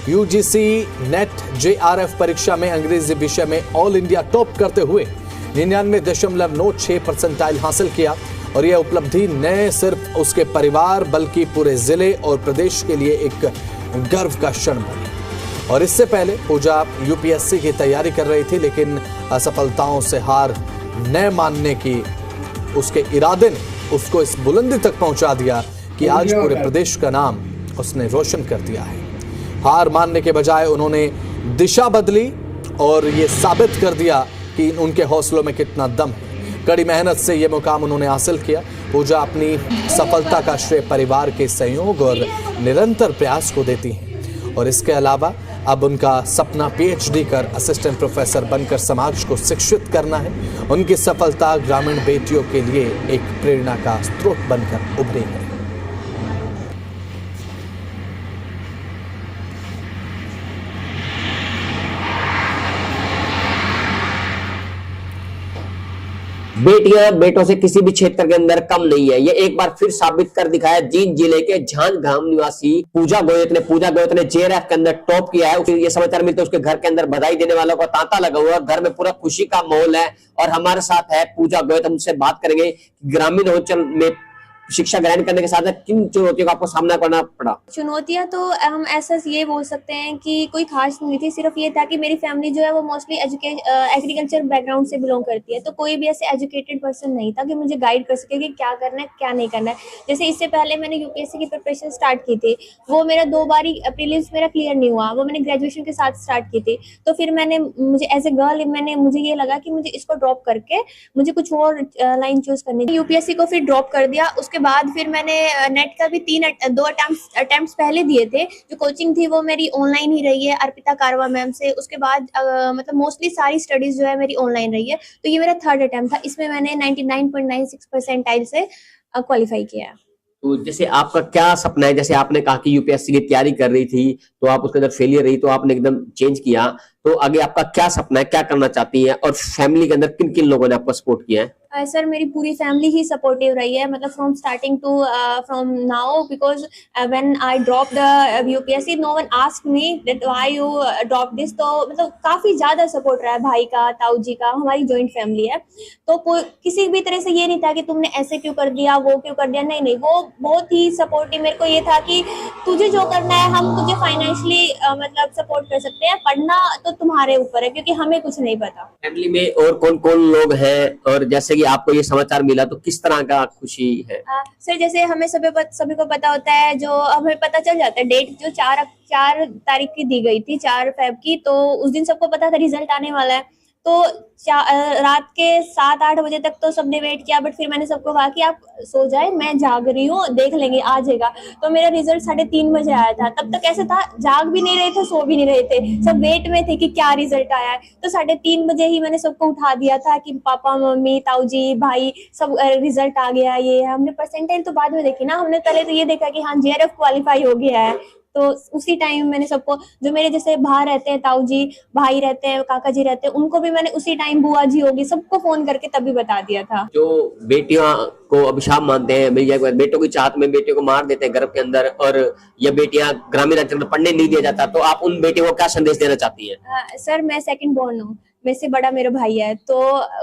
UGC net JRF परीक्षा में अंग्रेजी विषय में ऑल इंडिया टॉप करते हुए 99.96% हासिल किया और यह उपलब्धि न सिर्फ उसके परिवार बल्कि पूरे जिले और प्रदेश के लिए एक गर्व का क्षण बनी। और इससे पहले पूजा यूपीएससी की तैयारी कर रही थी, लेकिन असफलताओं से हार न मानने की उसके इरादे ने उसको इस बुलंदी तक पहुंचा दिया कि आज पूरे प्रदेश का नाम उसने रोशन कर दिया है। हार मानने के बजाय उन्होंने दिशा बदली और ये साबित कर दिया कि उनके हौसलों में कितना दम है। कड़ी मेहनत से ये मुकाम उन्होंने हासिल किया। पूजा अपनी सफलता का श्रेय परिवार के सहयोग और निरंतर प्रयास को देती हैं और इसके अलावा अब उनका सपना पीएचडी कर असिस्टेंट प्रोफेसर बनकर समाज को शिक्षित करना है। उनकी सफलता ग्रामीण बेटियों के लिए एक प्रेरणा का स्रोत बनकर उभरी है। बेटियां बेटों से किसी भी क्षेत्र के अंदर कम नहीं है। ये एक बार फिर साबित कर दिखाया जींद जिले के झांझगांव निवासी पूजा गोयत ने जेआरएफ के अंदर टॉप किया है। ये समाचार मिलते उसके घर के अंदर बधाई देने वालों का तांता लगा हुआ है। घर में पूरा खुशी का माहौल है और हमारे साथ है पूजा गोयत। हम उनसे बात करेंगे ग्रामीण अंचल में शिक्षा ग्रहण करने के साथ किन चुनौतियों का आपको सामना करना पड़ा। चुनौतियां तो हम ऐसा ये बोल सकते हैं कि कोई खास नहीं थी, सिर्फ ये था कि मेरी फैमिली जो है वो मोस्टली एग्रीकल्चर बैकग्राउंड से बिलोंग करती है, तो कोई भी ऐसे एजुकेटेड पर्सन नहीं था कि मुझे गाइड कर सके कि क्या करना है क्या नहीं करना है। जैसे इससे पहले मैंने यूपीएससी की प्रिपरेशन स्टार्ट की थी, वो मेरा 2 बार प्रीलिम्स मेरा क्लियर नहीं हुआ, वो मैंने ग्रेजुएशन के साथ स्टार्ट की थी। तो फिर मुझे एज ए गर्ल मुझे ये लगा कि मुझे इसको ड्रॉप करके मुझे कुछ और लाइन चूज करनी। यूपीएससी को फिर ड्रॉप कर दिया। उसके बाद फिर मैंने नेट का भी 2 अटेम्प्ट्स पहले दिए थे। जो कोचिंग थी वो मेरी ऑनलाइन ही रही है अर्पिता कारवा मैम से। उसके बाद मतलब मोस्टली सारी स्टडीज जो है मेरी ऑनलाइन रही है। तो ये मेरा 3rd अटेम्प्ट था। इसमें मैंने 99.96 परसेंटाइल से क्वालिफाई किया। तो जैसे आपका क्या सपना है? जैसे आपने कहा कि यूपीएससी की तैयारी कर रही थी तो आप उसके अंदर फेलियर रही तो आपने एकदम चेंज किया, तो आगे आपका क्या सपना है, क्या करना चाहती है और फैमिली के अंदर किन किन लोगों ने आपको सपोर्ट किया है? सर मेरी पूरी फैमिली ही सपोर्टिव रही है, मतलब from starting to from now, because when I drop the UPSC no one asked me that why you drop this. तो मतलब काफी ज्यादा सपोर्ट रहा है भाई का, ताऊ जी का। हमारी जॉइंट फैमिली है तो किसी भी तरह से ये नहीं था कि तुमने ऐसे क्यों कर दिया, वो क्यों कर दिया। नहीं, वो बहुत ही सपोर्टिव। मेरे को ये था कि तुझे जो करना है हम तुझे फाइनेंशियली मतलब सपोर्ट कर सकते हैं, पढ़ना तो तुम्हारे ऊपर है क्योंकि हमें कुछ नहीं पता। फैमिली में और कौन कौन लोग हैं और जैसे कि आपको ये समाचार मिला तो किस तरह का खुशी है? सर जैसे हमें सभी को पता होता है, जो हमें पता चल जाता है डेट जो 4 तारीख की दी गई थी, 4 फेब की। तो उस दिन सबको पता था रिजल्ट आने वाला है। तो रात के 7-8 बजे तक तो सबने वेट किया, बट फिर मैंने सबको कहा कि आप सो जाए, मैं जाग रही हूँ, देख लेंगे आ जाएगा। तो मेरा रिजल्ट 3:30 बजे आया था। तब तक ऐसे था, जाग भी नहीं रहे थे, सो भी नहीं रहे थे, सब वेट में थे कि क्या रिजल्ट आया है। तो 3:30 बजे ही मैंने सबको उठा दिया था कि पापा मम्मी ताऊ जी भाई सब रिजल्ट आ गया। ये हमने परसेंटाइल तो बाद में देखी ना, हमने पहले तो ये देखा कि हाँ जेआरएफ क्वालिफाई हो गया है। तो उसी टाइम मैंने सबको, जो मेरे जैसे बाहर रहते हैं ताऊ जी, भाई रहते हैं, काका जी रहते हैं, उनको भी मैंने उसी टाइम, बुआ जी होगी, सबको फोन करके तभी बता दिया था। जो बेटियां को अभिशाप मानते हैं, भैया बेटों की चाहत में बेटियों को मार देते हैं गर्भ के अंदर, और ये बेटियां ग्रामीण अंचल में पढ़ने नहीं दिया जाता, तो आप उन बेटियों को क्या संदेश देना चाहती है? सर मैं सेकंड बॉर्न हूँ, मेरे से बड़ा मेरा भाई है। तो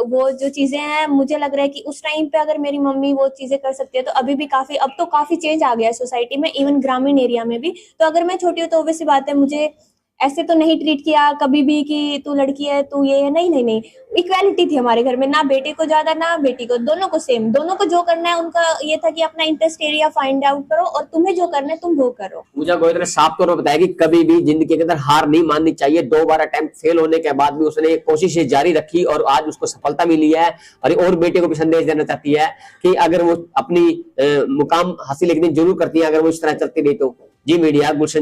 वो जो चीजें हैं, मुझे लग रहा है कि उस टाइम पे अगर मेरी मम्मी वो चीजें कर सकती है तो अभी भी अब तो काफी चेंज आ गया है सोसाइटी में, इवन ग्रामीण एरिया में भी। तो अगर मैं छोटी हूँ तो ऑब्वियस सी बात है, मुझे ऐसे तो नहीं ट्रीट किया कभी भी कि तू लड़की है, तू ये है। नहीं, इक्वालिटी थी हमारे घर में, ना बेटे को ज्यादा ना बेटी को, दोनों को सेम। दोनों को जो करना है, उनका ये था कि अपना इंटरेस्ट एरिया फाइंड आउट करो और तुम्हें जो करना है तुम वो करो। पूजा गोयत ने साफ तौर पर बताया कि कभी भी जिंदगी के अंदर हार नहीं माननी चाहिए। 2 बार अटेम्प्ट फेल होने के बाद भी उसने कोशिशें जारी रखी और आज उसको सफलता मिली है। और बेटियों को भी संदेश देना चाहती है कि अगर वो अपनी मुकाम हासिल एक दिन जरूर करती है, अगर वो इस तरह चलती रही तो। जी मीडिया गुलशन।